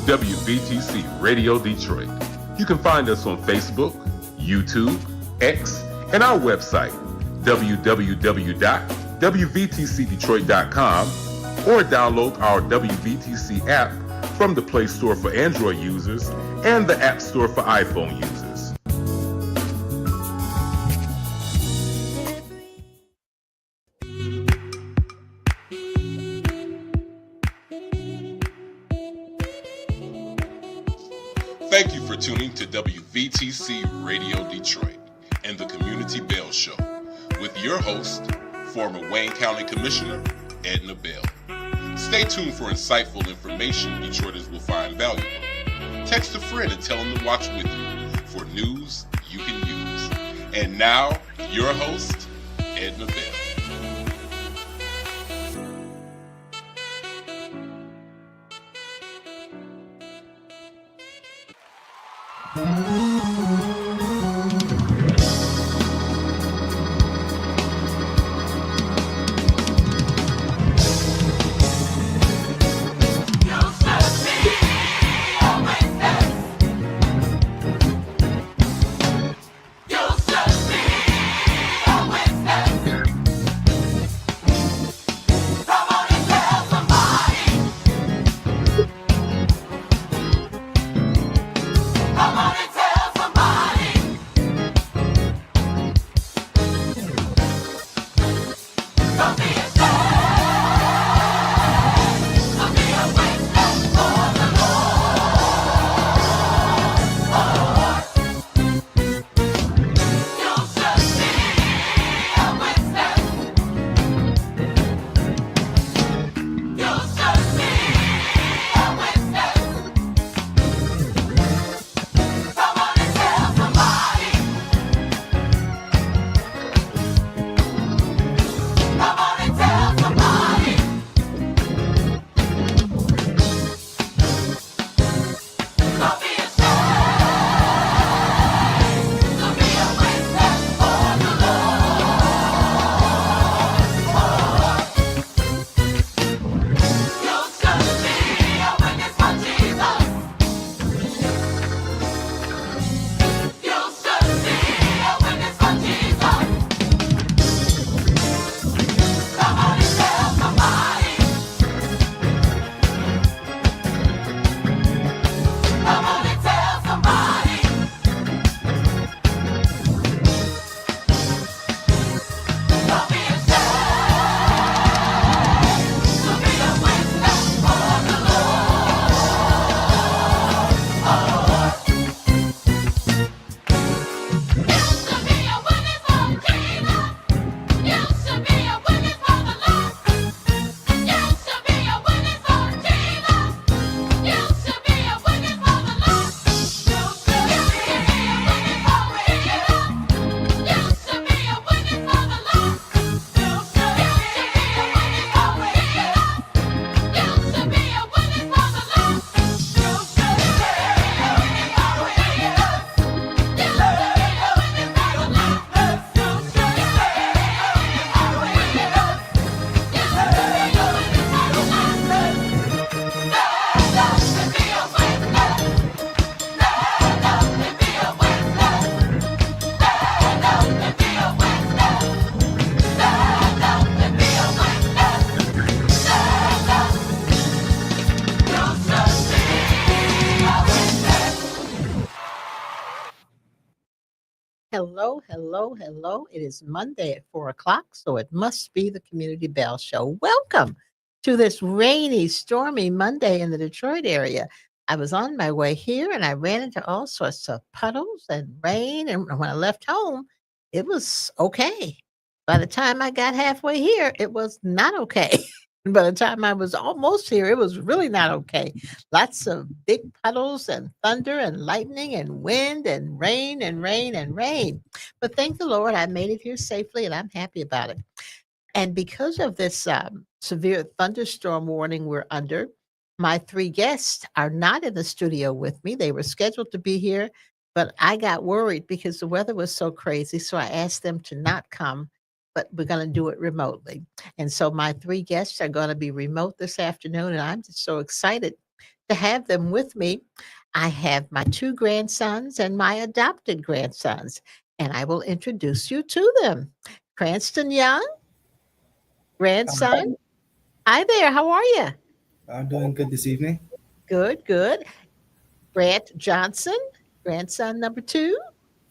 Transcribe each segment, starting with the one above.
WVTC Radio Detroit. You can find us on Facebook, YouTube, X, and our website, www.wvtcdetroit.com, or download our WVTC app from the Play Store for Android users and the App Store for iPhone users. Thank you for tuning to WVTC Radio Detroit and the Community Bell Show with your host, former Wayne County Commissioner Edna Bell. Stay tuned for insightful information Detroiters will find valuable. Text a friend and tell them to watch with you for news you can use. And now, your host, Edna Bell. Hello, hello, hello. It is Monday at 4 o'clock, so it must be the Community Bell Show. Welcome to this rainy, stormy Monday in the Detroit area. I was on my way here and I ran into all sorts of puddles and rain. And when I left home, it was okay. By the time I got halfway here, it was not okay. By the time I was almost here, it was really not okay. Lots of big puddles and thunder and lightning and wind and rain and rain and rain. But thank the Lord, I made it here safely and I'm happy about it. And because of this severe thunderstorm warning we're under, my three guests are not in the studio with me. They were scheduled to be here, but I got worried because the weather was so crazy. So I asked them to not come, but we're going to do it remotely. And so my three guests are going to be remote this afternoon. And I'm just so excited to have them with me. I have my two grandsons and my adopted grandsons, and I will introduce you to them. Cranston Young, grandson. Um, Hi there. How are you? I'm doing good this evening. Good, good. Grant Johnson, grandson number two.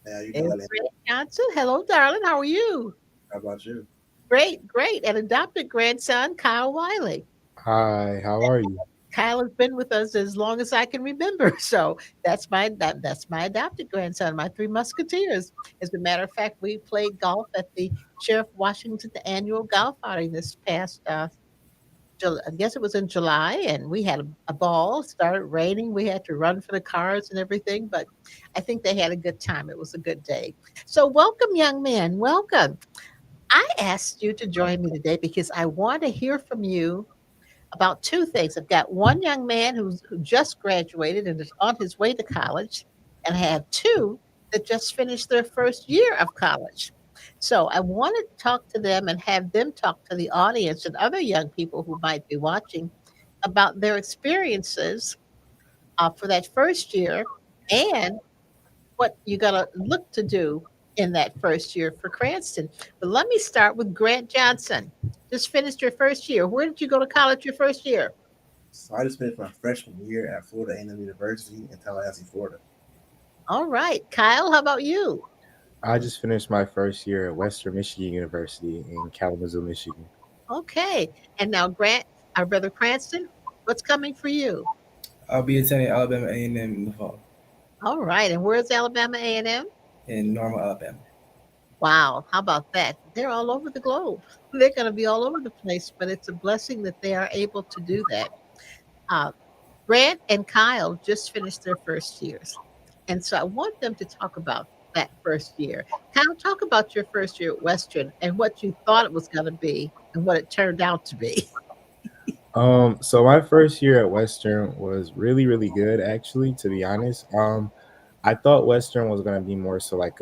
How you There's doing? Grant Johnson. Hello, darling. How are you? How about you? Great, great. And adopted grandson, Kyle Wiley. Hi, how are you? Kyle has been with us as long as I can remember. So that's my adopted grandson, my three musketeers. As a matter of fact, we played golf at the Sheriff Washington annual golf outing this past I guess it was in July, and we had a ball. Started raining. We had to run for the cars and everything, but I think they had a good time. It was a good day. So, welcome, young men. Welcome. I asked you to join me today because I want to hear from you about two things. I've got one young man who just graduated and is on his way to college, and I have two that just finished their first year of college. So I want to talk to them and have them talk to the audience and other young people who might be watching about their experiences for that first year and what you got to look to do in that first year for Cranston. But let me start with Grant Johnson. Just finished your first year. Where did you go to college your first year? So I just finished my freshman year at Florida A&M University in Tallahassee, Florida. All right. Kyle, how about you? I just finished my first year at Western Michigan University in Kalamazoo, Michigan. Okay. And now, Grant, our brother Cranston, what's coming for you? I'll be attending Alabama A&M in the fall All right. And where's Alabama A&M? in Normal, Alabama. Wow. How about that? They're all over the globe. They're going to be all over the place, but it's a blessing that they are able to do that. Uh, Grant and Kyle just finished their first years. And so I want them to talk about that first year. Kyle, talk about your first year at Western and what you thought it was going to be and what it turned out to be. So my first year at Western was really, really good, actually, to be honest. I thought Western was gonna be more so like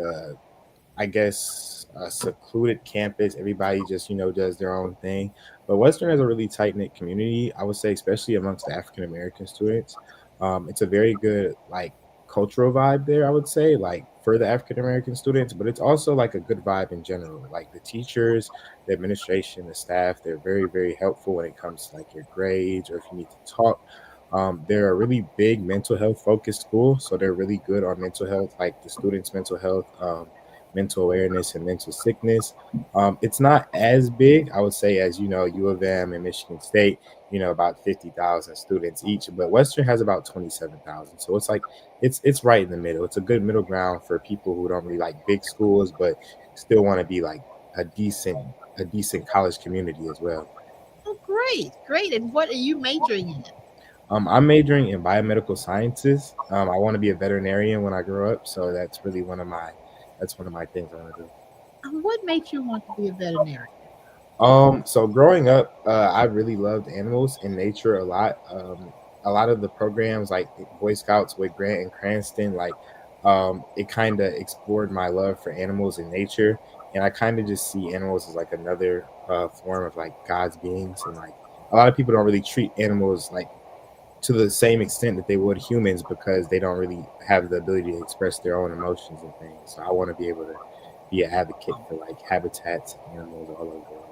I guess, a secluded campus. Everybody just, does their own thing. But Western has a really tight knit community, I would say, especially amongst the African American students. It's a very good, like, cultural vibe there, I would say, like, for the African American students, but it's also like a good vibe in general. Like, the teachers, the administration, the staff, they're very, very helpful when it comes to like your grades or if you need to talk. They're a really big mental health focused school, so they're really good on mental health, like the students' mental health. Mental awareness and mental sickness. It's not as big, I would say, as U of M and Michigan State. About 50,000 students each, but Western has about 27,000. So it's like it's right in the middle. It's a good middle ground for people who don't really like big schools, but still want to be like a decent a decent college community as well. Oh, great, great. And what are you majoring in? I'm majoring in biomedical sciences. I want to be a veterinarian when I grow up, so that's one of my things I want to do. What made you want to be a veterinarian? So growing up, I really loved animals and nature a lot. A lot of the programs like Boy Scouts with Grant and Cranston, like it kind of explored my love for animals and nature, and I kind of just see animals as like another form of like God's beings, and like a lot of people don't really treat animals like to the same extent that they would humans because they don't really have the ability to express their own emotions and things. So I want to be able to be an advocate for like habitats and animals all over the world.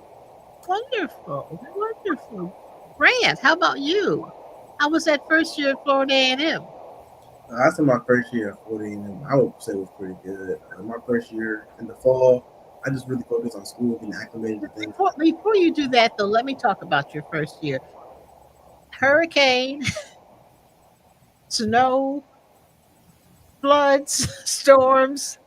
Wonderful, wonderful. Grant, how about you? How was that first year at Florida A&M? I spent my first year at Florida A&M. I would say it was pretty good. My first year in the fall, I just really focused on school, getting acclimated to things. Before you do that, though, let me talk about your first year. Hurricane, snow, floods, storms,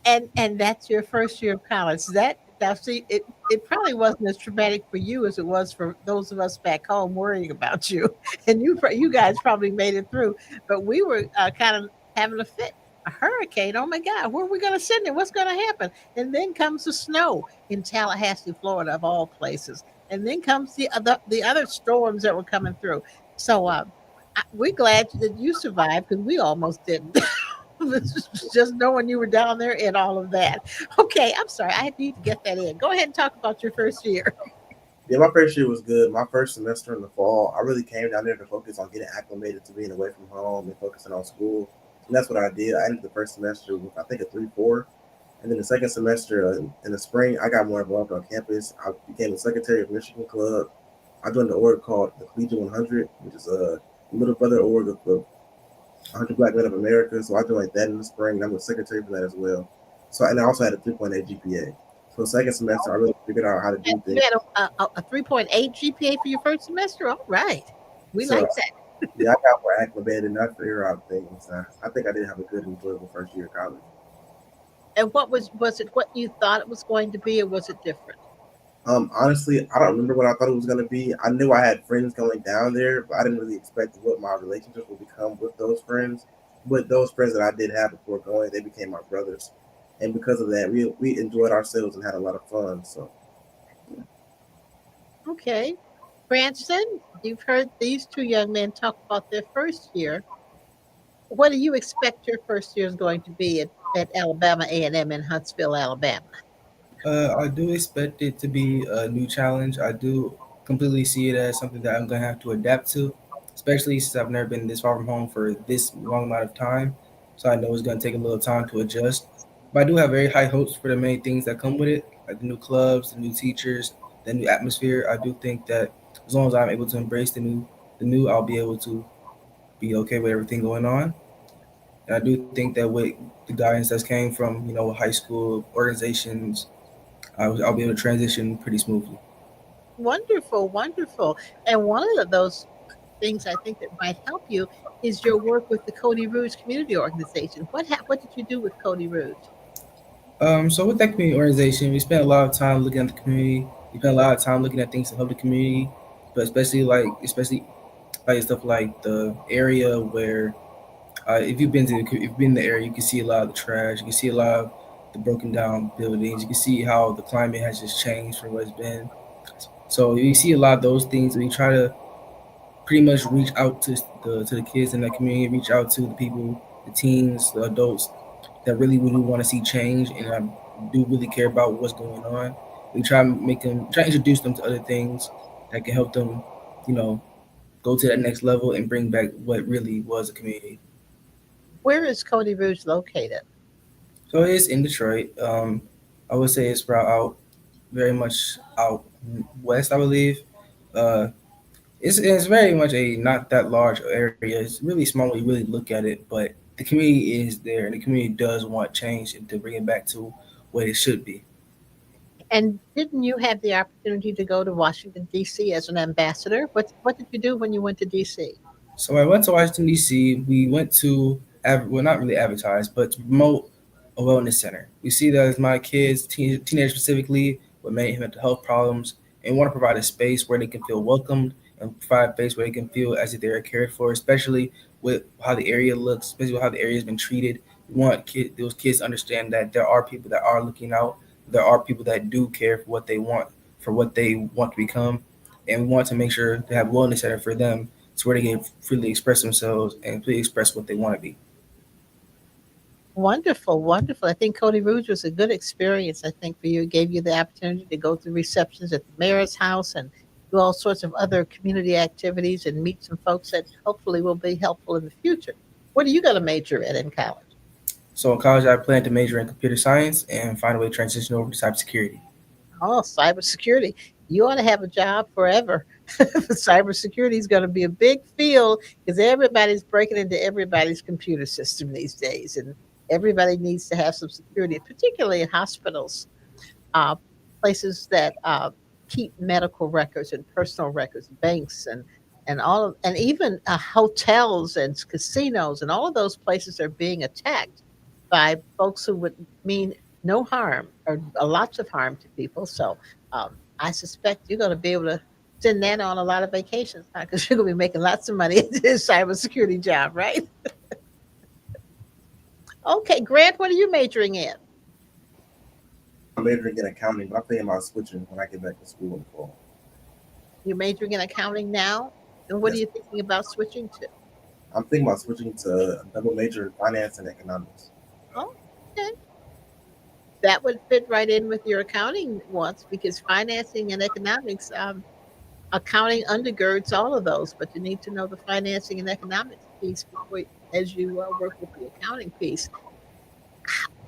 and that's your first year of college. That now see it probably wasn't as traumatic for you as it was for those of us back home worrying about you, and you guys probably made it through. But we were kind of having a fit. A hurricane! Oh my God, where are we going to send it? What's going to happen? And then comes the snow in Tallahassee, Florida, of all places. And then comes the other storms that were coming through. So we're glad that you survived because we almost didn't. Just knowing you were down there and all of that. Okay, I'm sorry. I need to get that in. Go ahead and talk about your first year. Yeah, my first year was good. My first semester in the fall, I really came down there to focus on getting acclimated to being away from home and focusing on school. And that's what I did. I ended the first semester with, I think, a 3.4. And then the second semester in the spring, I got more involved on campus. I became the secretary of Michigan Club. I joined the org called the Collegiate 100, which is a little brother org of the 100 Black Men of America. So I joined that in the spring. And I'm the secretary for that as well. So and I also had a 3.8 GPA. So second semester, I really figured out how to do You things. had a 3.8 GPA for your first semester. All right, we So like that. yeah, I got more acclimated and I figured out things. I think I did have a good, enjoyable first year of college. And what was it? What you thought it was going to be, or was it different? Honestly, I don't remember what I thought it was gonna be. I knew I had friends going down there, but I didn't really expect what my relationships would become with those friends. But those friends that I did have before going, they became my brothers, and because of that, we enjoyed ourselves and had a lot of fun. So Okay, Branson, you've heard these two young men talk about their first year. What do you expect your first year is going to be at Alabama A&M in Huntsville, Alabama? I do expect it to be a new challenge. I do completely see it as something that I'm going to have to adapt to, especially since I've never been this far from home for this long amount of time. So I know it's going to take a little time to adjust. But I do have very high hopes for the many things that come with it, like the new clubs, the new teachers, the new atmosphere. I do think that as long as I'm able to embrace the new, I'll be able to be okay with everything going on. And I do think that with the guidance that's came from high school organizations, I'll be able to transition pretty smoothly. Wonderful, wonderful. And one of those things I think that might help you is your work with the Cody Rouge Community Organization. What did you do with Cody Rouge? So with that community organization, we spent a lot of time looking at the community. We spent a lot of time looking at things to help the community, but especially like stuff like the area where if you've been in the area, you can see a lot of the trash. You can see a lot of the broken down buildings. You can see how the climate has just changed from what it's been. So you see a lot of those things. We try to pretty much reach out to the kids in that community, reach out to the people, the teens, the adults that really do want to see change and do really care about what's going on. We try to introduce them to other things that can help them, you know, go to that next level and bring back what really was a community. Where is Cody Rouge located? So it's in Detroit. I would say it's spread out very much out west, I believe. Uh, it's very much a not that large area. It's really small when you really look at it, but the community is there, and the community does want change and to bring it back to what it should be. And didn't you have the opportunity to go to Washington D.C. as an ambassador? What did you do when you went to D.C.? So I went to Washington D.C. We went to well, not really advertise, but to promote a wellness center. We see that as my kids, teenagers specifically, with many mental health problems, and want to provide a space where they can feel welcomed and provide a space where they can feel as if they are cared for, especially with how the area looks, especially with how the area has been treated. We want those kids to understand that there are people that are looking out. There are people that do care for what they want to become, and we want to make sure to have a wellness center for them to where they can freely express themselves and freely express what they want to be. Wonderful, wonderful. I think Cody Rouge was a good experience, I think, for you. It gave you the opportunity to go to receptions at the mayor's house and do all sorts of other community activities and meet some folks that hopefully will be helpful in the future. What are you going to major in college? So in college, I plan to major in computer science and find a way to transition over to cybersecurity. Oh, cybersecurity. You ought to have a job forever. Cybersecurity is going to be a big field because everybody's breaking into everybody's computer system these days, and everybody needs to have some security, particularly in hospitals, uh, places that keep medical records and personal records, banks and even hotels and casinos and all of those places are being attacked by folks who would mean no harm or lots of harm to people. So I suspect you're going to be able to send Nana on a lot of vacations because you're going to be making lots of money in this cybersecurity job, right? Okay, Grant, what are you majoring in? I'm majoring in accounting, but I'm thinking about switching when I get back to school in the fall. You're majoring in accounting now, and what are Yes, you thinking about switching to? I'm thinking about switching to a double major in finance and economics. Oh, okay. that would fit right in with your accounting wants because financing and economics, accounting undergirds all of those, but you need to know the financing and economics piece before as you work with the accounting piece.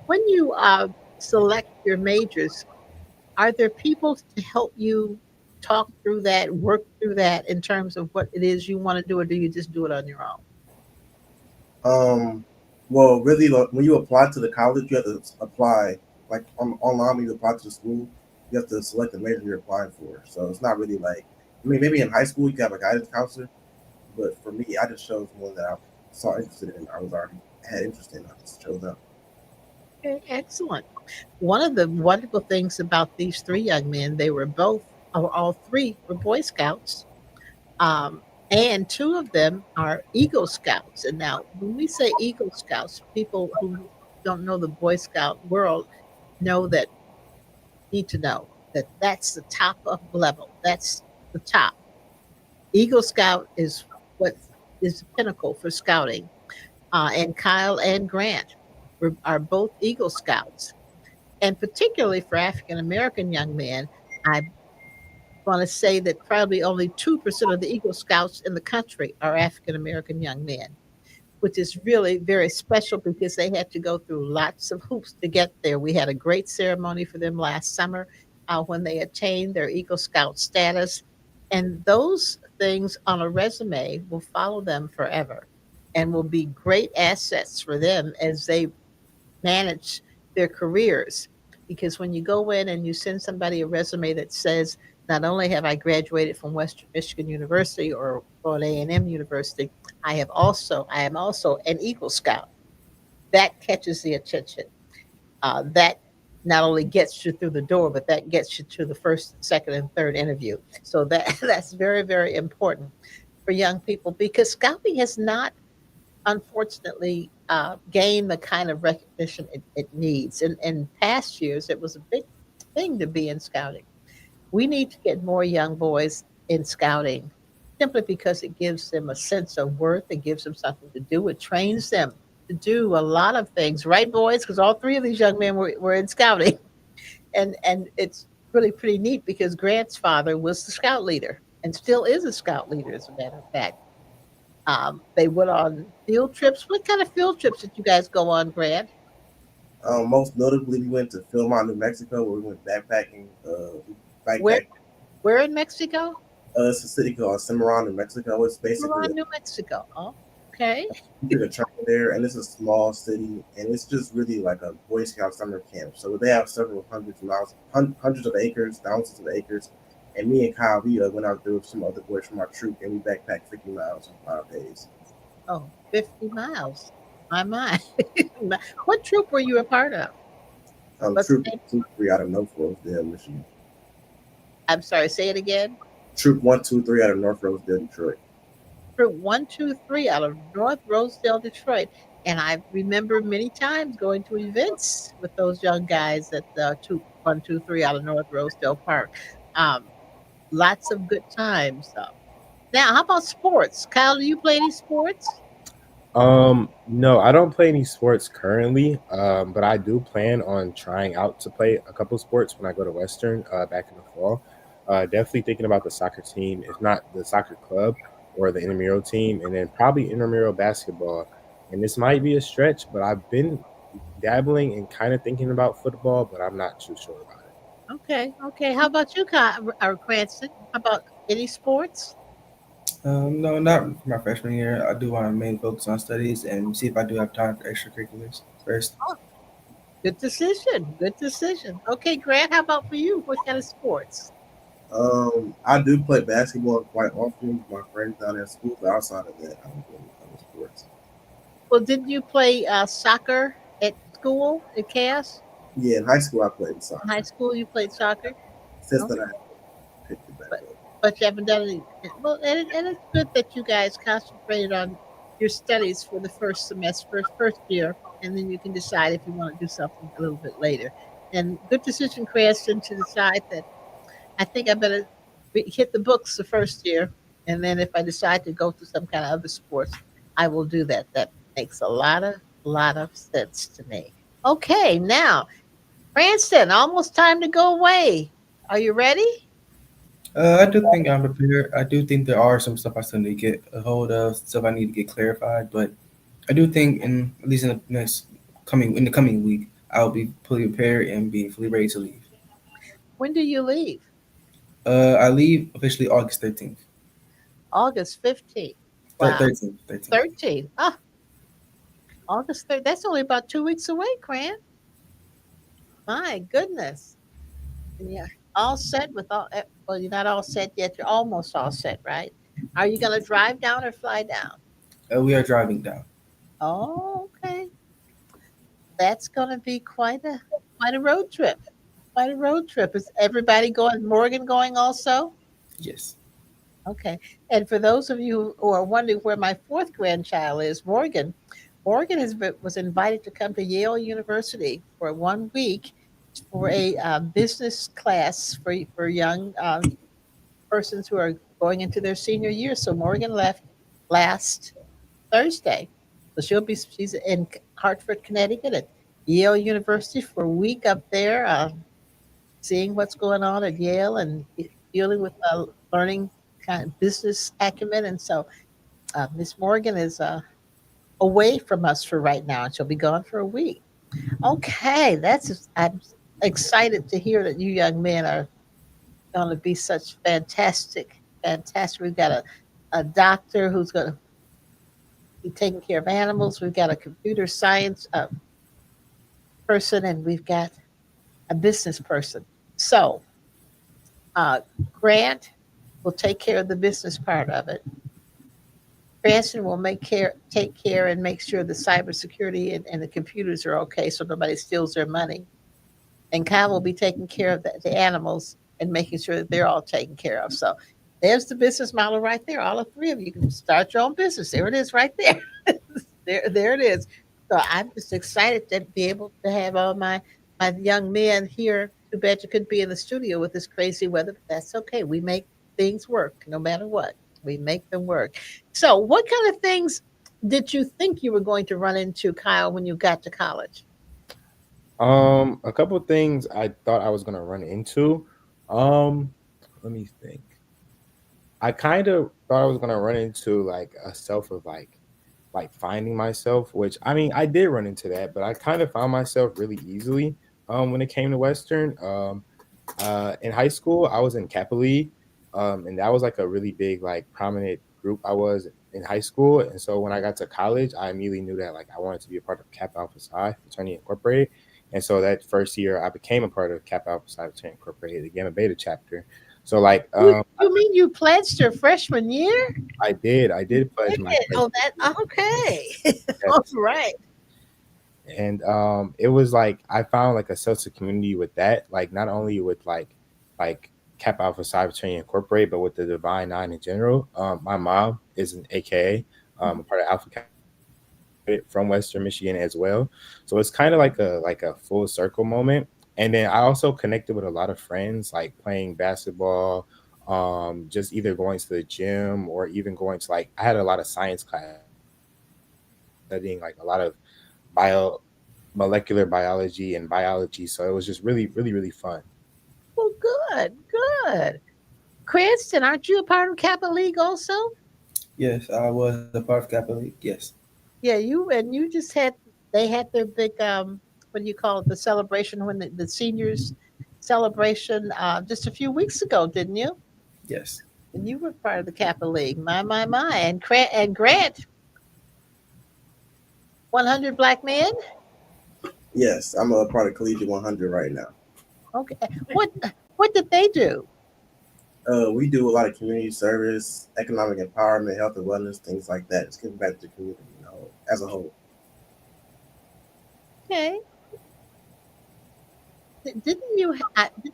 When you select your majors, are there people to help you talk through that, work through that in terms of what it is you want to do, or do you just do it on your own? Um, well, really, when you apply to the college, you have to apply like online. When you apply to the school, you have to select the major you're applying for. So it's not really like, I mean, maybe in high school you can have a guidance counselor, but for me, I just chose one that I saw interested in. I was already had interest in. I just chose that. Okay, excellent. One of the wonderful things about these three young men, they were both, or all three, were Boy Scouts. And two of them are Eagle Scouts. And now, when we say Eagle Scouts, people who don't know the Boy Scout world know that need to know that that's the top of level. That's the top. Eagle Scout is what is the pinnacle for scouting. And Kyle and Grant are both Eagle Scouts. And particularly for African American young men, I want to say that probably only 2% of the Eagle Scouts in the country are African American young men, which is really very special because they had to go through lots of hoops to get there. We had a great ceremony for them last summer when they attained their Eagle Scout status. And those things on a resume will follow them forever and will be great assets for them as they manage their careers. Because when you go in and you send somebody a resume that says, not only have I graduated from Western Michigan University or an A&M University, I am also an Eagle Scout. That catches the attention. That not only gets you through the door, but that gets you to the first, second, and third interview. So that that's very, very important for young people because scouting has not unfortunately gain the kind of recognition it needs. In past years, it was a big thing to be in scouting. We need to get more young boys in scouting simply because it gives them a sense of worth. It gives them something to do. It trains them to do a lot of things, right, boys? Because all three of these young men were in scouting. And it's really pretty neat because Grant's father was the scout leader and still is a scout leader, as a matter of fact. They went on field trips. What kind of field trips did you guys go on, Grant? Most notably, we went to Philmont, New Mexico, where we went backpacking. Where Backpack. where in Mexico? It's a city called Cimarron, New Mexico. It's basically Milan, New Mexico. Oh, okay. you took a train there, and it's a small city, and it's just really like a Boy Scout summer camp. So they have several hundreds of acres, thousands of acres. And me and Kyle, we went out there with some other boys from our troop, and we backpacked 50 miles in 5 days. Oh, 50 miles. My mind. What troop were you a part of? What's the Troop name? 223 out of North Rosedale, Michigan. I'm sorry, say it again. Troop 123 out of North Rosedale, Detroit. Troop 123 out of North Rosedale, Detroit. And I remember many times going to events with those young guys at the Troop 123 out of North Rosedale Park. Um, Lots of good times. Now, how about sports? Kyle, do you play any sports? No, I don't play any sports currently, but I do plan on trying out to play a couple sports when I go to Western back in the fall. Definitely thinking about the soccer team, if not the soccer club or the intramural team, and then probably intramural basketball. And this might be a stretch, but I've been dabbling and kind of thinking about football, but I'm not too sure about it. Okay, okay. How about you, Kyle, or Cranston? How about any sports? No, not my freshman year. I do want to mainly focus on studies and see if I do have time for extracurriculars first. Oh, good decision. Good decision. Okay, Grant, how about for you? What kind of sports? I do play basketball quite often with my friends down at school, but outside of that, I don't play any other sports. Well, didn't you play soccer at school at CAS? Yeah, in high school, I played In high soccer. school, you played soccer? Since then, Okay. I picked it back But up. but you haven't done any. Well, and it's good that you guys concentrated on your studies for the first semester, first year, and then you can decide if you want to do something a little bit later. And good decision, Cranston, to decide that I think I better hit the books the first year, and then if I decide to go to some kind of other sports, I will do that. That makes a lot of sense to me. Okay, now Cranston, almost time to go away. Are you ready? I do think I'm prepared. I do think there are some stuff I still need to get a hold of, stuff I need to get clarified. But I do think, in at least in the next in the coming week, I'll be fully prepared and be fully ready to leave. When do you leave? I leave officially August 13th. August 15th. Wow. 13th. 13th. 13th. Ah, August 3rd. That's only about 2 weeks away, Cran. My goodness. Yeah. All set with all, well, you're not all set yet. You're almost all set, right? Are you going to drive down or fly down? We are driving down. Oh, okay. That's going to be quite a road trip. Quite a road trip. Is everybody going? Morgan going also? Yes. Okay. And for those of you who are wondering where my fourth grandchild is, Morgan was invited to come to Yale University for 1 week for a business class for young persons who are going into their senior year. So Morgan left last Thursday. So she's in Hartford, Connecticut at Yale University for a week up there, seeing what's going on at Yale and dealing with learning kind of business acumen. And so Miss Morgan is away from us for right now, and she'll be gone for a week. Okay, I'm excited to hear that you young men are going to be such fantastic. We've got a doctor who's going to be taking care of animals. We've got a computer science person, and we've got a business person. So, uh, Grant will take care of the business part of it. Cranston will take care, and make sure the cybersecurity and the computers are okay, so nobody steals their money. And Kyle will be taking care of the animals and making sure that they're all taken care of. So there's the business model right there. All the three of you can start your own business. There it is, right there. there it is. So I'm just excited to be able to have all my young men here. Too bad you couldn't be in the studio with this crazy weather, but that's okay. We make things work no matter what. We make them work. So, what kind of things did you think you were going to run into, Kyle, when you got to college? A couple of things I thought I was gonna run into. Um, Let me think. I kind of thought I was gonna run into like a self of like finding myself, which I mean I did run into that, but I kind of found myself really easily when it came to Western. In high school, I was in Kappa League, and that was like a really big, like prominent group I was in high school. And so when I got to college, I immediately knew that like I wanted to be a part of Kappa Alpha Psi Fraternity Incorporated. And so that first year, I became a part of Kappa Alpha Psi Fraternity Incorporated, the Gamma Beta chapter. So like You mean you pledged your freshman year? I did pledge my Did. Oh, that okay. All yes. right. And it was like I found like a sense of community with that, like not only with like Kappa Alpha Psi Fraternity Incorporated, but with the Divine Nine in general. My mom is an AKA, a part of Alpha Kappa from Western Michigan as well. So it's kind of like a full circle moment. And then I also connected with a lot of friends, like playing basketball, just either going to the gym or even going to like I had a lot of science class studying like a lot of bio molecular biology and biology. So it was just really fun. Well, good, good. Cranston, aren't you a part of Kappa League also? Yes, I was a part of Kappa League. Yes. Yeah, you just had they had their big what do you call it, the celebration when the seniors celebration just a few weeks ago, didn't you? Yes. And you were part of the Kappa League. My. And Grant, 100 black men. Yes, I'm a part of Collegiate 100 right now. Okay. What what did they do? We do a lot of community service, economic empowerment, health and wellness, things like that. Just giving back to the community, as a whole. Okay. Didn't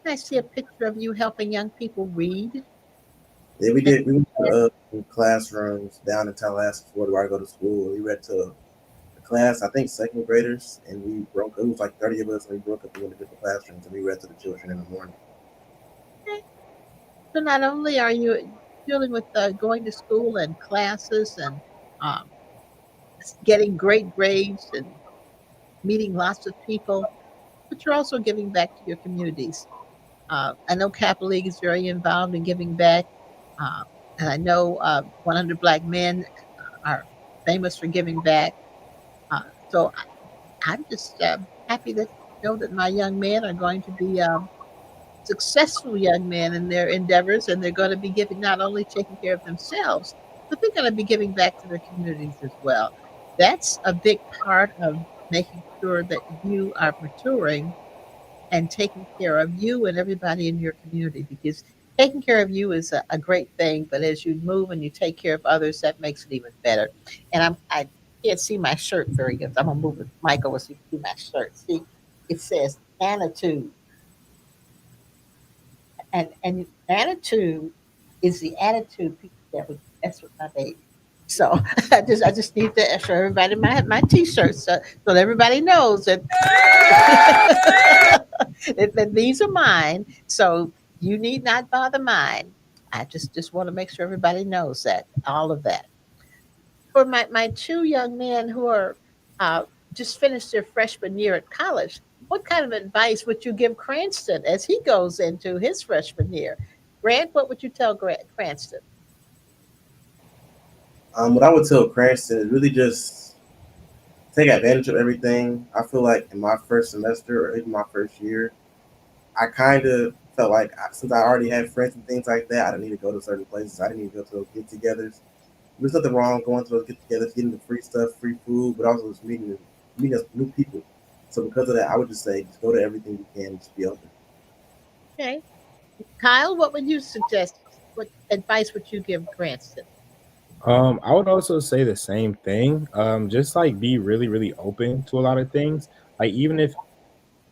I see a picture of you helping young people read? Yeah, we did. We went to classrooms down in Tallahassee, Florida, where I go to school. We read to a class, I think second graders, and we broke. It was like 30 of us, and we broke up into different classrooms, and we read to the children in the morning. Okay. So not only are you dealing with going to school and classes and um, getting great grades and meeting lots of people, but you're also giving back to your communities. I know Capital League is very involved in giving back, uh, and I know 100 Black Men are famous for giving back. I'm just happy that know that my young men are going to be successful young men in their endeavors, and they're going to be giving not only taking care of themselves, but they're going to be giving back to their communities as well. That's a big part of making sure that you are maturing and taking care of you and everybody in your community, because taking care of you is a great thing, but as you move and you take care of others, that makes it even better. And I can't see my shirt very good. I'm gonna move the mic over so you can see my shirt. See, it says attitude, and attitude is the attitude people get with that's with my baby. So I just need to show everybody my t-shirt so that everybody knows that that these are mine. So you need not bother mine. I just want to make sure everybody knows that all of that. For my two young men who are uh, just finished their freshman year at college, what kind of advice would you give Cranston as he goes into his freshman year? Grant, what would you tell Cranston? What I would tell Cranston is really just take advantage of everything. I feel like in my first semester or even my first year, I kind of felt like since I already had friends and things like that, I didn't need to go to certain places. I didn't need to go to those get-togethers. There's nothing wrong going to those get-togethers, getting the free stuff, free food, but also just meeting new people. So because of that, I would just say just go to everything you can, and just be open. Okay. Kyle, what would you suggest? What advice would you give Cranston? I would also say the same thing. Just like be really, really open to a lot of things. Like even if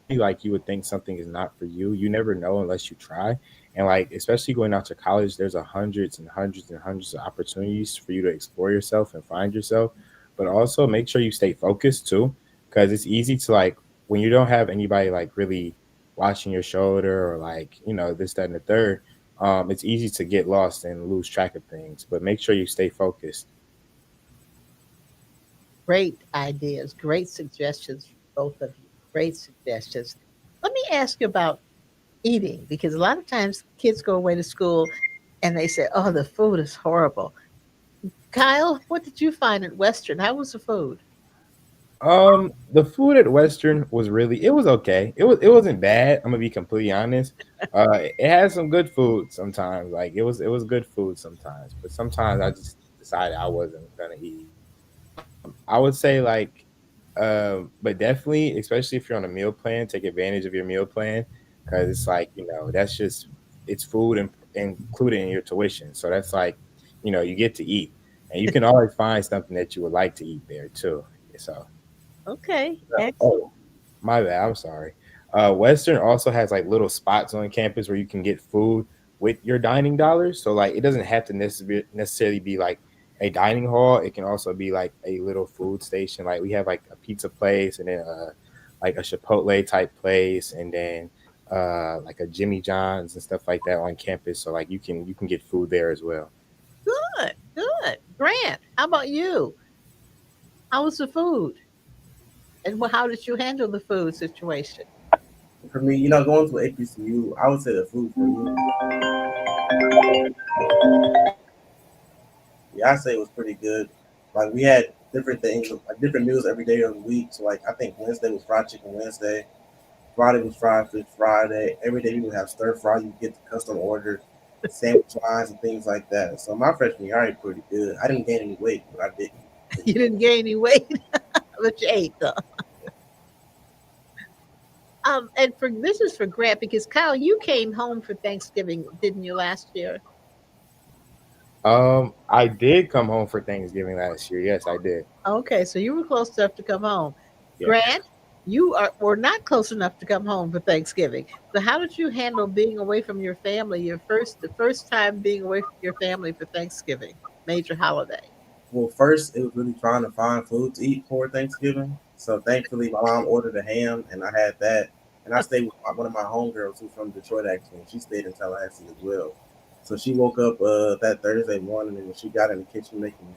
like you would think something is not for you, you never know unless you try. And like especially going out to college, there's a hundreds and hundreds and hundreds of opportunities for you to explore yourself and find yourself. But also make sure you stay focused too, because it's easy to like when you don't have anybody like really watching your shoulder or like this, that, and the third. It's easy to get lost and lose track of things. But make sure you stay focused. Great ideas, great suggestions from both of you. Great suggestions. Let me ask you about eating, because a lot of times kids go away to school and they say, "Oh, the food is horrible." Kyle, what did you find at Western? How was the food? The food at Western was really it was okay. It wasn't bad. I'm gonna be completely honest. It had some good food sometimes. Like it was good food sometimes, but sometimes I just decided I wasn't gonna eat. I would say like, but definitely, especially if you're on a meal plan, take advantage of your meal plan because it's like that's just it's food included in your tuition. So that's like you get to eat, and you can always find something that you would like to eat there too. So. Okay, Oh, excellent. my bad. I'm sorry. Western also has like little spots on campus where you can get food with your dining dollars. So like it doesn't have to necessarily be like a dining hall. It can also be like a little food station. Like we have like a pizza place and then like a Chipotle type place and then like a Jimmy John's and stuff like that on campus. So like you can get food there as well. Good, good. Grant, how about you? How was the food? And how did you handle the food situation? For me, going to HBCU, I would say the food for me, yeah, I say it was pretty good. Like we had different things, like different meals every day of the week. So like I think Wednesday was fried chicken Wednesday, Friday was fried fish Friday. Every day we would have stir fry. You get the custom order, sandwich lines and things like that. So my freshman year, I ate pretty good. I didn't gain any weight, but I did. You didn't gain any weight, but you ate though. And for this is for Grant because Kyle, you came home for Thanksgiving, didn't you, last year? I did come home for Thanksgiving last year. Yes, I did. Okay, so you were close enough to come home. Yes. Grant, were not close enough to come home for Thanksgiving. So how did you handle being away from your family? The first time being away from your family for Thanksgiving, major holiday. Well, first it was really trying to find food to eat for Thanksgiving. So thankfully, my mom ordered a ham, and I had that. And I stayed with one of my homegirls who's from Detroit actually, and she stayed in Tallahassee as well. So she woke up that Thursday morning, and she got in the kitchen making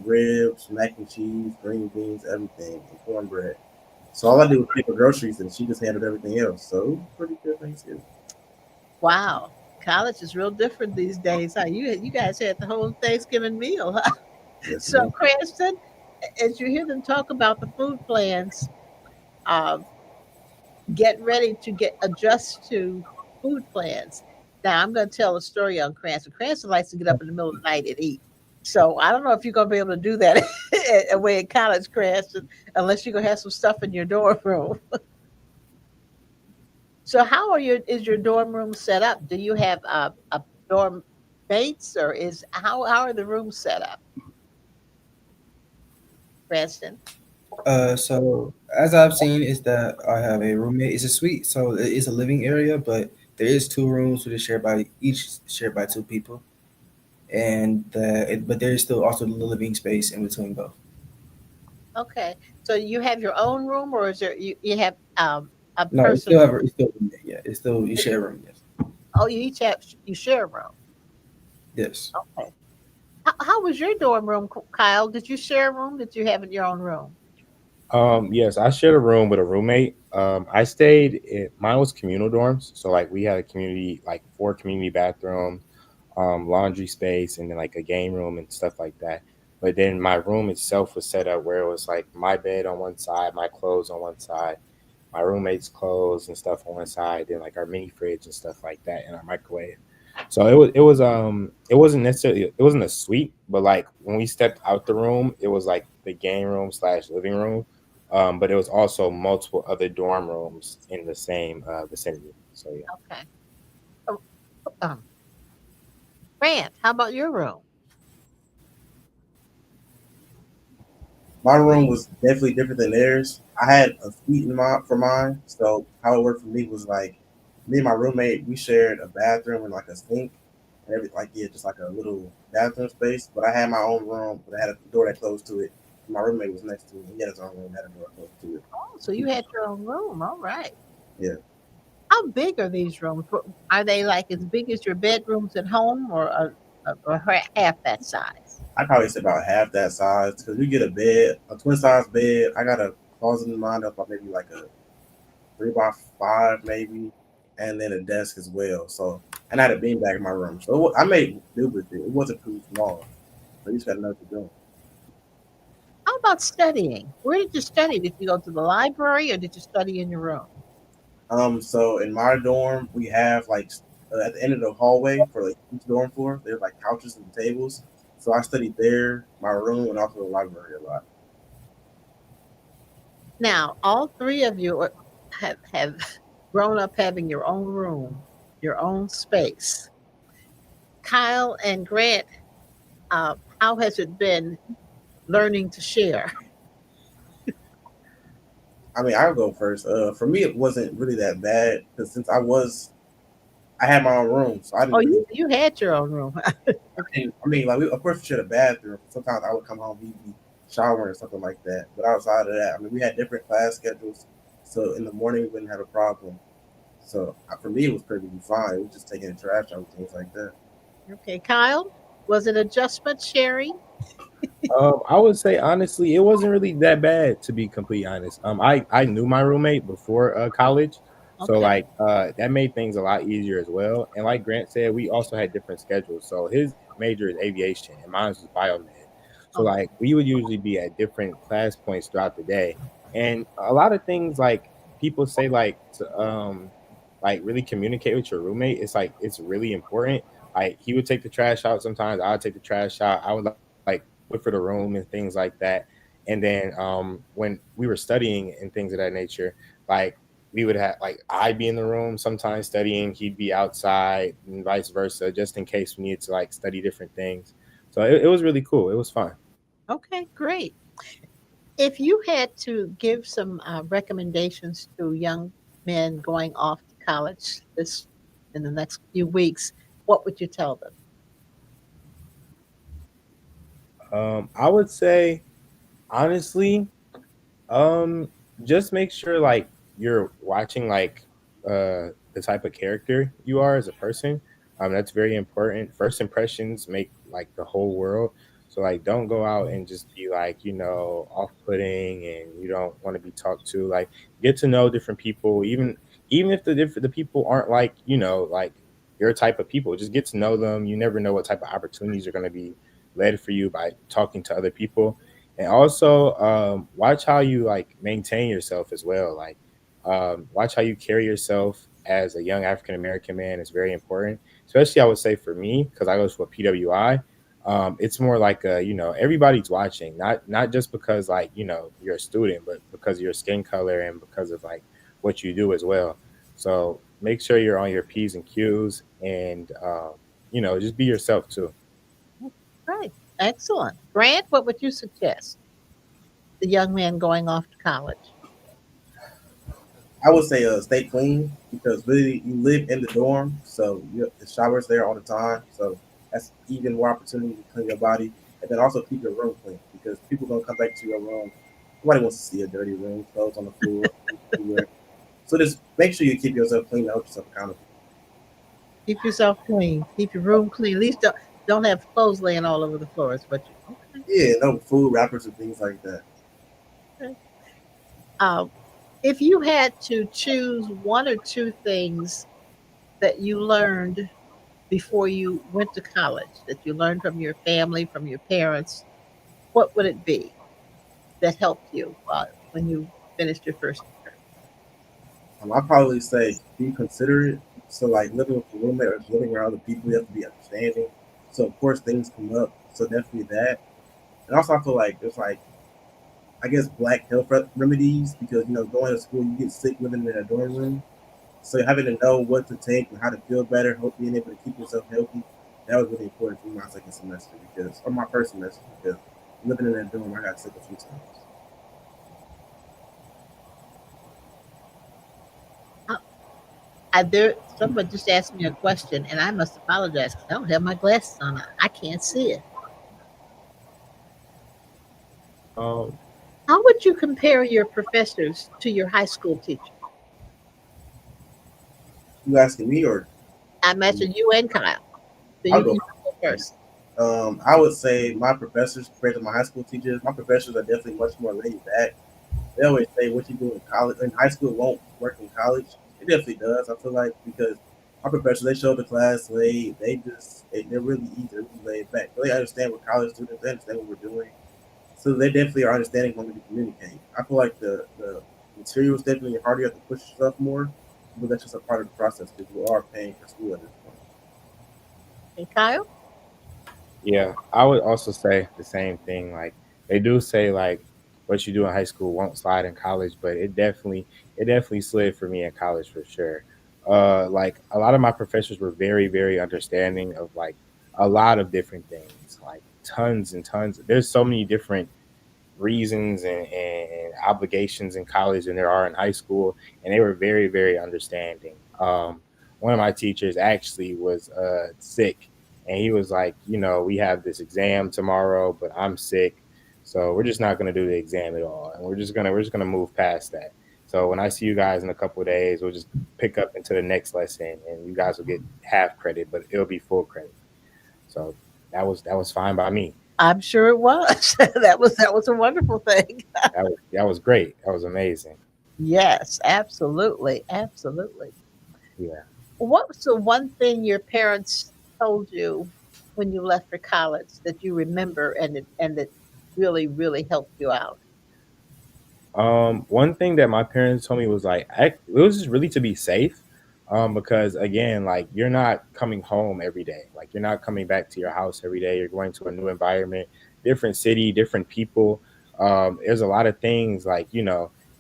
ribs, mac and cheese, green beans, everything, and cornbread. So all I did was pick her groceries, and she just handled everything else. So it was a pretty good Thanksgiving. Wow. College is real different these days. Huh? You guys had the whole Thanksgiving meal. Huh? Yes, So, ma'am. Cranston, as you hear them talk about the food plans, uh, get ready to get adjust to food plans. Now, I'm going to tell a story on Cranston. Cranston likes to get up in the middle of the night and eat. So I don't know if you're going to be able to do that away in college, Cranston, unless you're going to have some stuff in your dorm room. So how are your is your dorm room set up? Do you have a dorm mates or is how are the rooms set up, Cranston? So as I've seen is that I have a roommate. It's a suite, so it is a living area, but there is two rooms which is shared by each shared by two people, and but there is still also the living space in between both. Okay. So you have your own room or is there you have a No, person it's still a roommate. Yeah, it's still you share a room. Yes, oh you each have you share a room. yes. Okay. How was your dorm room, Kyle? Did you share a room? Did you have your own room? Yes, I shared a room with a roommate. I stayed in mine was communal dorms, so like we had a community, like four community bathrooms, laundry space, and then like a game room and stuff like that. But then my room itself was set up where it was like my bed on one side, my clothes on one side, my roommate's clothes and stuff on one side, then like our mini fridge and stuff like that, and our microwave. So it wasn't necessarily it wasn't a suite, but like when we stepped out the room, it was like the game room slash living room. But it was also multiple other dorm rooms in the same vicinity. So yeah. Okay. Oh, Um, Grant, how about your room? My room was definitely different than theirs. I had a suite in my for mine. So how it worked for me was like me and my roommate we shared a bathroom and like a sink and every like yeah, just like a little bathroom space. But I had my own room, but I had a door that closed to it. My roommate was next to me. He had his own room, had a door closed to it. Oh, so you had your own room. All right. Yeah, How big are these rooms? Are they like as big as your bedrooms at home or half that size? I probably say about half that size because we get a bed, a twin size bed. I got a closet in mine up by maybe like a 3 by 5 maybe, and then a desk as well. So and I had a beanbag in my room, so I made do with it. It wasn't too small, but you just got enough to do. How about studying? Where did you study? Did you go to the library or did you study in your room? So in my dorm, we have like at the end of the hallway for like each dorm floor, there's like couches and tables. So I studied there, my room, and also the library a lot. Now, all three of you have grown up having your own room, your own space. Kyle and Grant, how has it been learning to share? I mean, I'll go first. For me, it wasn't really that bad because since I had my own room, so I Oh, didn't really. you had your own room. Okay. I mean, like of course we shared a bathroom. Sometimes I would come home, he'd be showering or something like that. But outside of that, I mean, we had different class schedules, so in the morning we wouldn't have a problem. So for me, it was pretty fine. It was just taking the trash out and things like that. Okay, Kyle, was it adjustment sharing? I would say honestly, it wasn't really that bad to be completely honest. I knew my roommate before college, so Okay. like that made things a lot easier as well. And like Grant said, we also had different schedules. So his major is aviation, and mine was biomed. So Okay. like we would usually be at different class points throughout the day, and a lot of things like people say like really communicate with your roommate. It's like it's really important. Like he would take the trash out sometimes. I would take the trash out. I would like look for the room and things like that. And then when we were studying and things of that nature, like we would have like I'd be in the room sometimes studying, he'd be outside, and vice versa, just in case we needed to like study different things. So it was really cool. It was fun. Okay, great. If you had to give some recommendations to young men going off to college this in the next few weeks, what would you tell them? I would say honestly, Um, just make sure like you're watching like the type of character you are as a person. That's very important. First impressions make like the whole world. So like, don't go out and just be like, off-putting and you don't want to be talked to. Like, get to know different people, even if the people aren't like, like your type of people. Just get to know them. You never know what type of opportunities are going to be led for you by talking to other people. And also, watch how you like maintain yourself as well. Like, watch how you carry yourself as a young African American man is very important. Especially, I would say for me, because I go to a PWI. It's more like everybody's watching, not just because like you're a student, but because of your skin color and because of like what you do as well. So make sure you're on your P's and Q's, and just be yourself too. Right. Excellent. Grant, what would you suggest? The young man going off to college. I would say stay clean because really you live in the dorm, so the showers there all the time. So that's even more opportunity to clean your body, and then also keep your room clean because people gonna come back to your room. Nobody wants to see a dirty room, clothes on the floor, everywhere. So just make sure you keep yourself clean and hold yourself accountable. Keep yourself clean. Keep your room clean. At least don't have clothes laying all over the floors. But okay. Yeah, no food wrappers and things like that. Okay. Um, if you had to choose one or two things that you learned before you went to college, that you learned from your family, from your parents, what would it be that helped you when you finished your first year? I'd probably say be considerate. So like living with a roommate or living around other people, you have to be understanding. So of course things come up. So definitely that. And also I feel like there's like I guess black health remedies because going to school you get sick living in a dorm room. So having to know what to take and how to feel better, hope being able to keep yourself healthy, that was really important for my second semester or my first semester because living in that dorm I got sick a few times. Someone just asked me a question, and I must apologize because I don't have my glasses on. I can't see it. Um, How would you compare your professors to your high school teacher? You asking me or I imagine you and Kyle. So I'll go. you go first. I would say my professors compared to my high school teachers, my professors are definitely much more laid back. They always say what you do in college in high school won't work in college. It definitely does. I feel like because our professors they show the class late. They're really easy, they're really laid back. They understand what college students they understand what we're doing. So they definitely are understanding when we communicate. I feel like the material is definitely harder. You have to push yourself more, but that's just a part of the process because we are paying for school at this point. And Kyle? Yeah, I would also say the same thing. Like they do say like what you do in high school won't slide in college, but it definitely slid for me in college for sure. Like a lot of my professors were very, very understanding of like a lot of different things, like tons and tons. There's so many different reasons and obligations in college than there are in high school, and they were very, very understanding. One of my teachers actually was sick, and he was like, we have this exam tomorrow, but I'm sick, so we're just not going to do the exam at all, and we're just gonna move past that. So when I see you guys in a couple of days, we'll just pick up into the next lesson, and you guys will get half credit, but it'll be full credit. So that was fine by me. I'm sure it was. That was a wonderful thing. That was great. That was amazing. Yes, absolutely, absolutely. Yeah. What was the one thing your parents told you when you left for college that you remember and that really, really helped you out? One thing that my parents told me was like, it was just really to be safe. Because again, like you're not coming home every day. Like you're not coming back to your house every day. You're going to a new environment, different city, different people. There's a lot of things like,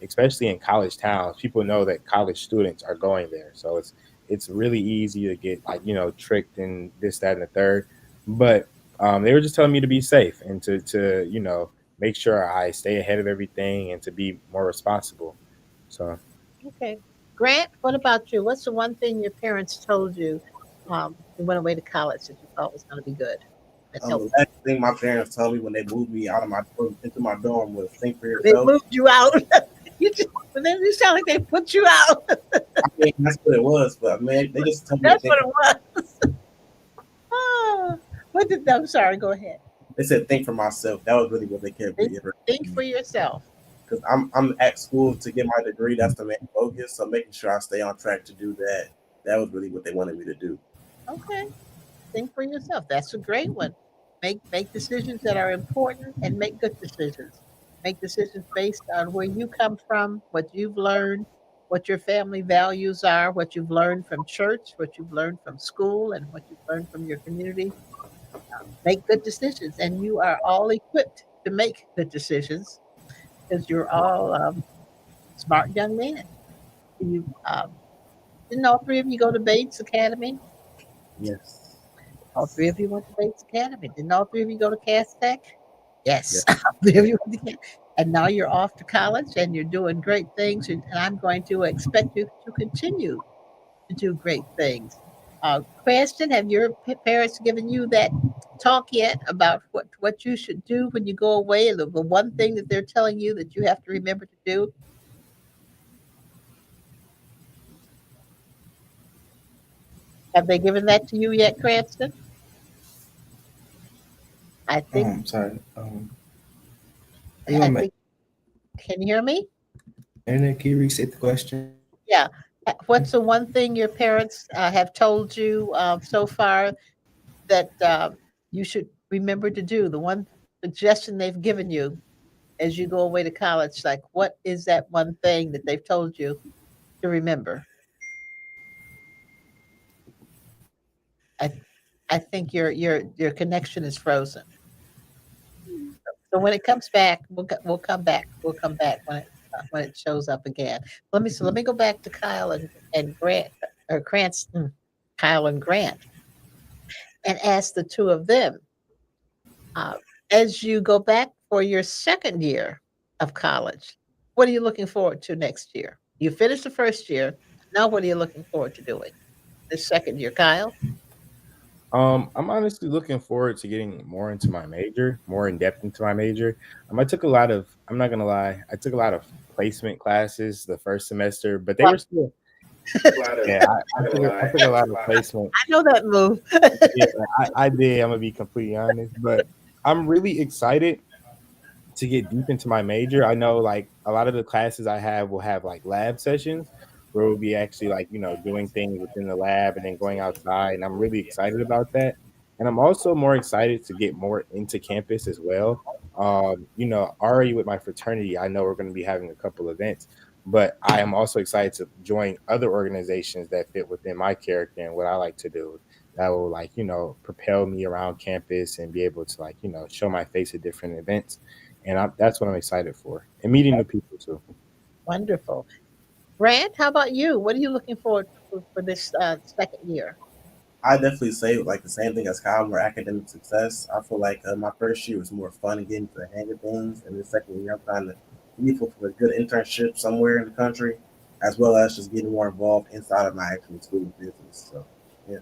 especially in college towns, people know that college students are going there. So it's really easy to get like, tricked and this, that, and the third. But they were just telling me to be safe and to make sure I stay ahead of everything and to be more responsible. So Okay. Grant, what about you? What's the one thing your parents told you you went away to college that you thought was going to be good? That The helped. last thing my parents told me when they moved me out of my into my dorm was think for They yourself. moved you out. But then you sound like they put you out. I mean, that's what it was, but man, they just told me to That's think. what it was. Ah, I'm sorry. Go ahead. they said think for myself. That was really what they kept Think, think reiterating. for yourself. Because I'm at school to get my degree. That's the main focus. So making sure I stay on track to do that. That was really what they wanted me to do. Okay. Think for yourself. That's a great one. Make decisions that are important and make good decisions. Make decisions based on where you come from, what you've learned, what your family values are, what you've learned from church, what you've learned from school, and what you've learned from your community. Make good decisions, and you are all equipped to make good decisions because you're all smart young men. You didn't all three of you go to Bates Academy? Yes. All three of you went to Bates Academy. Didn't all three of you go to Cass Tech? Yeah. Yes, all three of you went to Cass. And now you're off to college and you're doing great things. And I'm going to expect you to continue to do great things. Cranston, have your parents given you that talk yet about what you should do when you go away? The one thing that they're telling you that you have to remember to do? Have they given that to you yet, Cranston? I think, Sorry. Are you I on my think, can you hear me? internet? Can you restate the question? Yeah. What's the one thing your parents have told you so far that you should remember to do? The one suggestion they've given you as you go away to college, like what is that one thing that they've told you to remember? I I think your connection is frozen. So when it comes back, we'll come back. We'll come back when it shows up again. Let me go back to Kyle and Grant or Cranston, Kyle and Grant, and ask the two of them uh, as you go back for your second year of college. What are you looking forward to next year? You finished the first year. Now, what are you looking forward to doing this second year, Kyle? I'm honestly looking forward to getting more into my major, more in depth into my major. I took a lot of, I'm not gonna lie, I took a lot of placement classes the first semester, but they Well, were still, yeah, I took a lot of placement. I know that move. Yeah, I did. I'm gonna be completely honest, but I'm really excited to get deep into my major. I know like a lot of the classes I have will have like lab sessions where we'll be actually like, doing things within the lab and then going outside. And I'm really excited about that. And I'm also more excited to get more into campus as well. Already with my fraternity, I know we're going to be having a couple events, but I am also excited to join other organizations that fit within my character and what I like to do that will like, propel me around campus and be able to like, show my face at different events and that's what I'm excited for, and meeting new people too. Wonderful. Grant, how about you? What are you looking forward for this second year? I definitely say like the same thing as Kyle, more academic success. I feel like my first year was more fun and getting to the hang of things, and the second year I'm trying to be for a good internship somewhere in the country, as well as just getting more involved inside of my actual school business. So, yeah.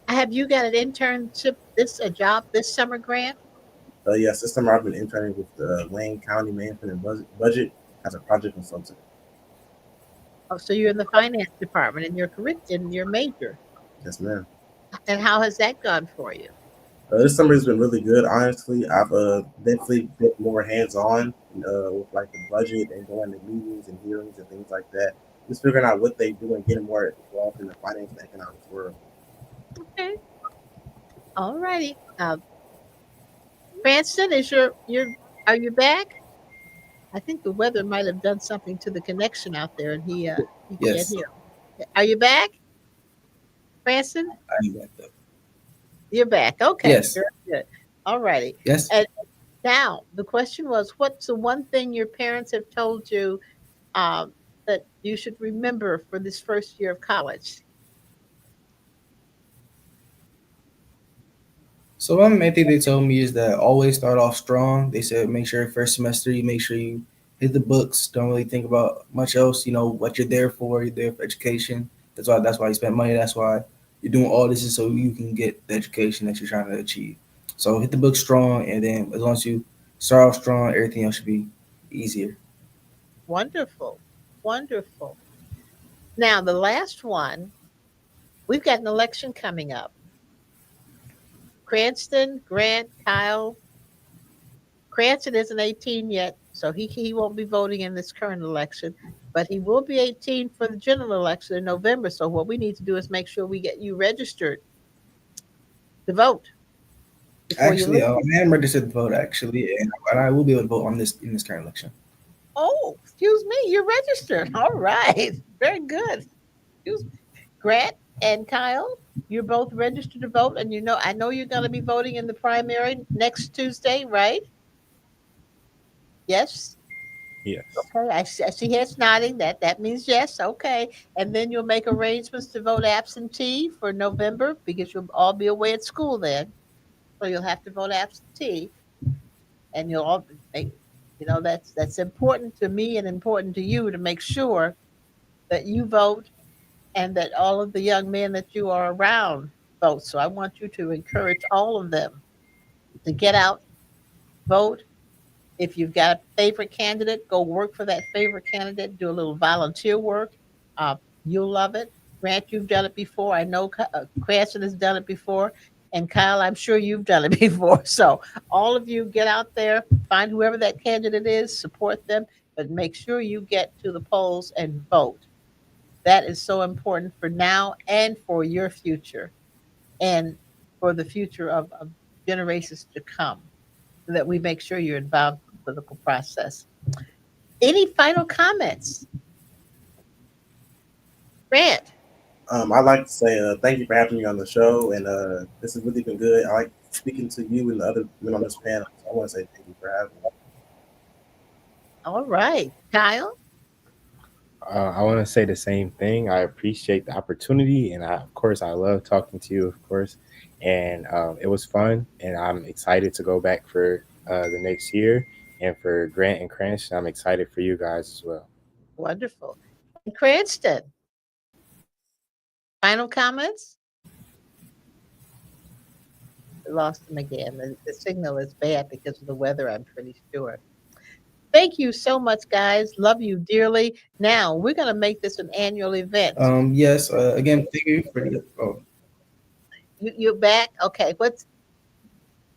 Have you got an internship, a job this summer, Grant? Yes, this summer I've been interning with the Wayne County Management and Budget as a project consultant. Oh, so you're in the finance department in in your major. Yes, ma'am. And how has that gone for you? This summer has been really good. Honestly, I've definitely been more hands-on with like the budget and going to meetings and hearings and things like that. Just figuring out what they do and getting more involved in the finance and economics world. Okay. All righty. Cranston, are you back? I think the weather might have done something to the connection out there, and he can't Yes, hear. Are you back, Cranston? I'm back though. You're back. Okay, Yes, very good. All righty. yes. And now the question was, what's the one thing your parents have told you that you should remember for this first year of college? So one main thing they told me is that always start off strong. They said make sure first semester you make sure you hit the books. Don't really think about much else. You know what you're there for. You're there for education. That's why you spend money. That's why you're doing all this is so you can get the education that you're trying to achieve. So hit the book strong, and then as long as you start off strong, everything else should be easier. Wonderful, wonderful. Now the last one, we've got an election coming up. Cranston, Grant, Kyle. Cranston isn't 18 yet, so he won't be voting in this current election, but he will be 18 for the general election in November. So what we need to do is make sure we get you registered to vote before you Actually, leave. I am registered to vote actually, and I will be able to vote on this in this current election. Oh, excuse me, you're registered. All right, very good. Excuse me. Grant and Kyle, you're both registered to vote, and I know you're going to be voting in the primary next Tuesday, right? Yes. Yes. Okay, I see heads nodding. That means yes. Okay, and then you'll make arrangements to vote absentee for November because you'll all be away at school then, so you'll have to vote absentee, and you'll all make. That's important to me and important to you to make sure that you vote and that all of the young men that you are around vote. So I want you to encourage all of them to get out, vote. If you've got a favorite candidate, go work for that favorite candidate. Do a little volunteer work. Uh, you'll love it. Grant, you've done it before. I know Cranston has done it before. And Kyle, I'm sure you've done it before. So all of you get out there, find whoever that candidate is, support them, but make sure you get to the polls and vote. That is so important for now and for your future and for the future of generations to come, so that we make sure you're involved in the political process. Any final comments? Grant. I'd like to say thank you for having me on the show, and this has really been good. I like speaking to you and the other men on this panel. So I want to say thank you for having me. All right, Kyle. I want to say the same thing. I appreciate the opportunity, and of course, I love talking to you, of course. And it was fun, and I'm excited to go back for the next year. And for Grant and Cranston, I'm excited for you guys as well. Wonderful. And Cranston, final comments? We lost him again. The signal is bad because of the weather, I'm pretty sure. Thank you so much, guys. Love you dearly. Now, we're going to make this an annual event. Yes. Again, thank you for the. Oh. You're back? Okay.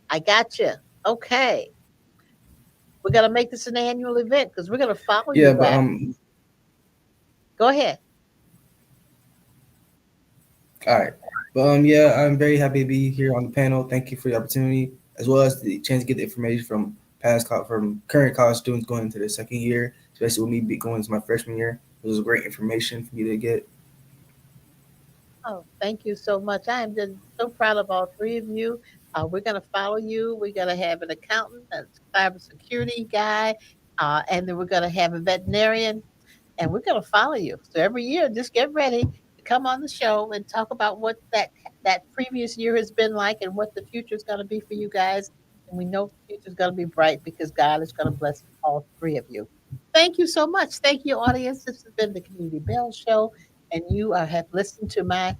I got you. Okay. We're going to make this an annual event because we're going to follow you back. Go ahead. All right. But yeah, I'm very happy to be here on the panel. Thank you for the opportunity, as well as the chance to get the information from current college students going into their second year, especially with me going into my freshman year. It was great information for me to get. Oh, thank you so much. I am just so proud of all three of you. We're going to follow you. We're going to have an accountant, a cybersecurity guy, and then we're going to have a veterinarian, and we're going to follow you. So every year, just get ready to come on the show and talk about what that previous year has been like and what the future is going to be for you guys. And we know the future is going to be bright because God is going to bless all three of you. Thank you so much. Thank you, audience. This has been the Community Bell Show, and you have listened to my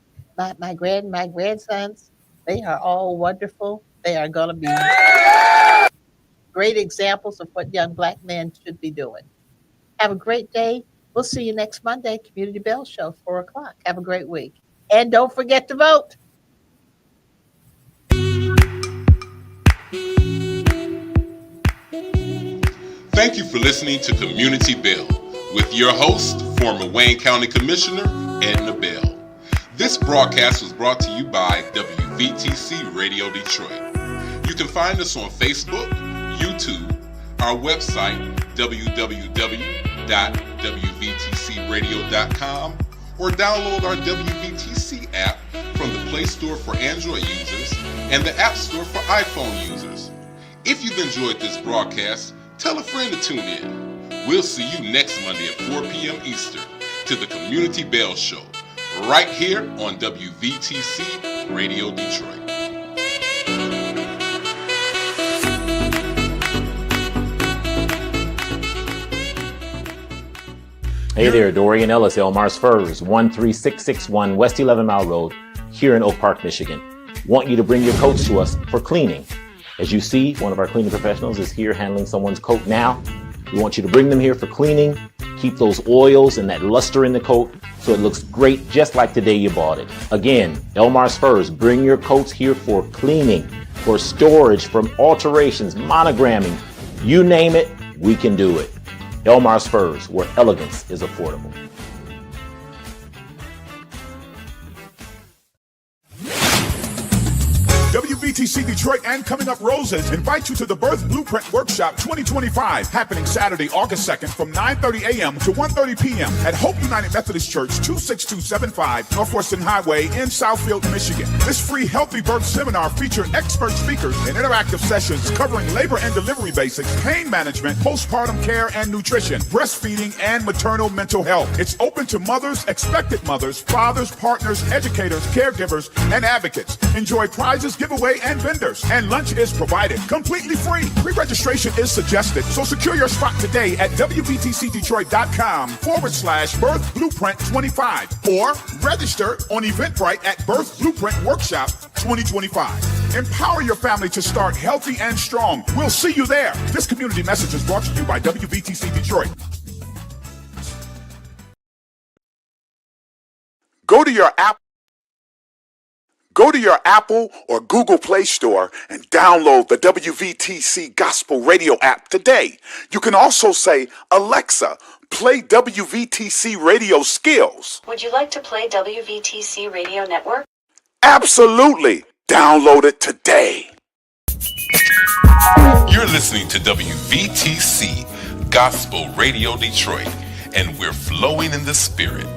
grandsons. They are all wonderful. They are going to be great examples of what young Black men should be doing. Have a great day. We'll see you next Monday, Community Bell Show, 4:00. Have a great week. And don't forget to vote. Thank you for listening to Community Bell with your host, former Wayne County Commissioner Edna Bell. This broadcast was brought to you by WVTC Radio Detroit. You can find us on Facebook, YouTube, our website, www.wvtcradio.com, or download our WVTC app from the Play Store for Android users and the App Store for iPhone users. If you've enjoyed this broadcast, tell a friend to tune in. We'll see you next Monday at 4 p.m. Eastern to the Community Bell Show, right here on WVTC Radio Detroit. Hey there, Dorian Ellis, Elmar's Furs, 13661 West 11 Mile Road, here in Oak Park, Michigan. Want you to bring your coats to us for cleaning. As you see, one of our cleaning professionals is here handling someone's coat now. We want you to bring them here for cleaning, keep those oils and that luster in the coat so it looks great just like the day you bought it. Again, Elmar's Furs, bring your coats here for cleaning, for storage, from alterations, monogramming, You name it, we can do it. Elmar's Furs, where elegance is affordable. WVTC Detroit and Coming Up Roses invite you to the Birth Blueprint Workshop 2025, happening Saturday, August 2nd from 9:30 a.m. to 1:30 p.m. at Hope United Methodist Church, 26275 Northwestern Highway in Southfield, Michigan. This free Healthy Birth seminar features expert speakers and interactive sessions covering labor and delivery basics, pain management, postpartum care and nutrition, breastfeeding, and maternal mental health. It's open to mothers, expected mothers, fathers, partners, educators, caregivers, and advocates. Enjoy prizes, giveaway, and vendors, and lunch is provided completely free. Pre-registration is suggested, so secure your spot today at wvtcdetroit.com/Birth Blueprint 25 or register on Eventbrite at Birth Blueprint Workshop 2025. Empower your family to start healthy and strong. We'll see you there. This community message is brought to you by WVTC Detroit. Go to your Apple or Google Play Store and download the WVTC Gospel Radio app today. You can also say, Alexa, play WVTC Radio Skills. Would you like to play WVTC Radio Network? Absolutely. Download it today. You're listening to WVTC Gospel Radio Detroit, and we're flowing in the Spirit.